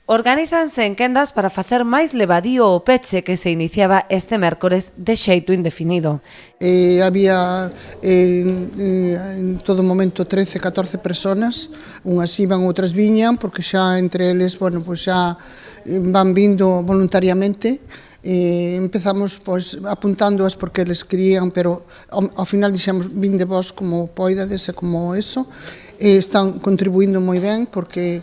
Organízanse en quendas para facer máis levadío o peche que se iniciaba este mércores de xeito indefinido. Había en todo momento 13, 14 personas, unhas iban, outras viñan, porque xa entre eles, bueno, pois xa van vindo voluntariamente. Empezamos pois apuntándoas porque eles querían, pero ao final dixemos vinde vos como poidades e como eso. Están contribuindo moi ben porque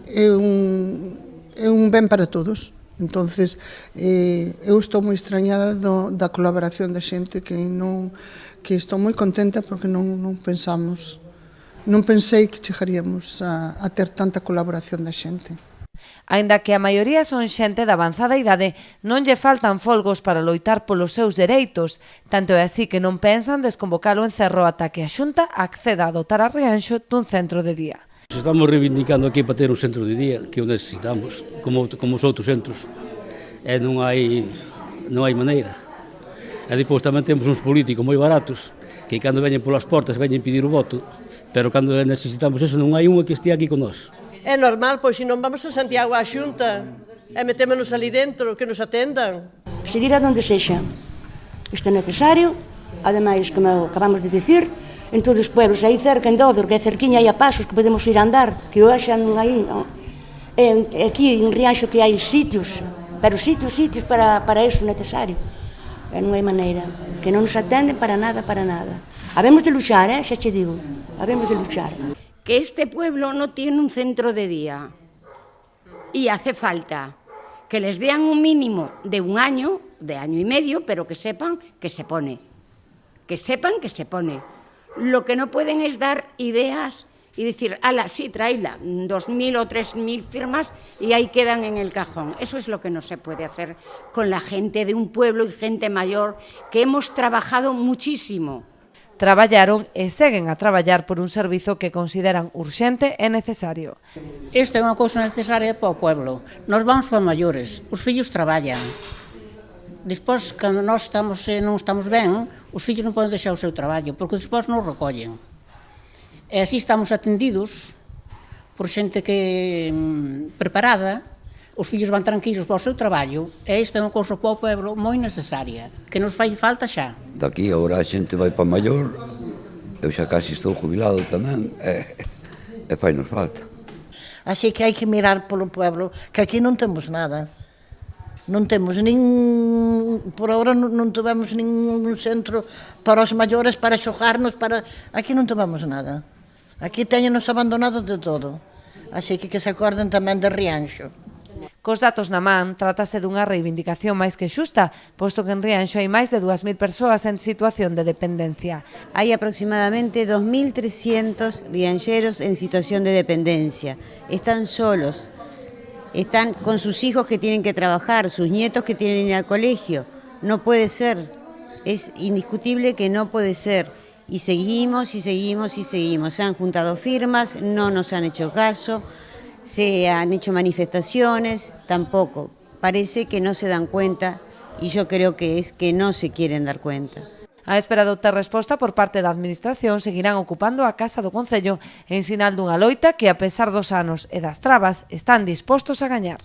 é un ben para todos. Entonces, eu estou moi extrañada da colaboración da xente que estou moi contenta porque non pensei que chegaríamos a ter tanta colaboración da xente. Aínda que a maioría son xente de avanzada idade, non lle faltan folgos para loitar polos seus dereitos, tanto é así que non pensan desconvocar o encerro ata que a Xunta acceda a dotar a Rianxo dun centro de día. Estamos reivindicando aquí para ter un centro de día que o necesitamos, como os outros centros, e non hai maneira. E depois tamén temos uns políticos moi baratos, que cando veñen polas portas veñen pedir o voto, pero cando necesitamos eso non hai unha que estea aquí con nós. É normal, pois se non vamos a Santiago á Xunta e metémonos ali dentro, que nos atendan. Seguir a donde sexa. Isto é necesario, ademais, como acabamos de dicir, en todos os pueblos, aí cerca, en Dódor, que é cerquiña, hai a pasos que podemos ir a andar, que hoxe non hai, aquí en Rianxo que hai sitios, pero sitios para iso necesario. E non hai maneira, que non nos atenden para nada. Habemos de luchar, xa te digo, habemos de luchar. Que este pueblo no tiene un centro de día y hace falta que les den un mínimo de un año, de año y medio, pero que sepan que se pone. Lo que no pueden es dar ideas y decir, ala, sí, tráela, 2.000 o 3.000 firmas y ahí quedan en el cajón. Eso es lo que no se puede hacer con la gente de un pueblo y gente mayor que hemos trabajado muchísimo. Traballaron e seguen a traballar por un servizo que consideran urxente e necesario. Isto é unha cousa necesaria para o pueblo. Nos vamos para maiores, os fillos traballan. Despois, cando nós non estamos ben, os fillos non poden deixar o seu traballo, porque despois non o recollen. E así estamos atendidos por xente que preparada, os fillos van tranquilos para o seu traballo, e isto é unha cousa para o pueblo moi necesaria, que nos fai falta xa. Daqui agora a xente vai para maior, eu xa casi estou jubilado tamén, e fai nos falta. Así que hai que mirar polo pueblo, que aquí non temos nada. Non temos por ahora non tivemos ningún centro para os maiores, para xogarnos, aquí non tivemos nada. Aquí teñenos abandonados de todo. Así que se acorden tamén de Rianxo. Cos datos na man, trátase dunha reivindicación máis que xusta, posto que en Rianxo hai máis de 2.000 persoas en situación de dependencia. Hay aproximadamente 2.300 rianxeros en situación de dependencia. Están solos, están con sus hijos que tienen que trabajar, sus nietos que tienen que ir al colegio. No puede ser, es indiscutible que no puede ser. Y seguimos. Se han juntado firmas, no nos han hecho caso. Se han hecho manifestaciones, tampoco. Parece que no se dan cuenta y yo creo que es que no se quieren dar cuenta. A espera de obter resposta por parte da Administración, seguirán ocupando a Casa do Concello en sinal dunha loita que, a pesar dos anos e das trabas, están dispostos a gañar.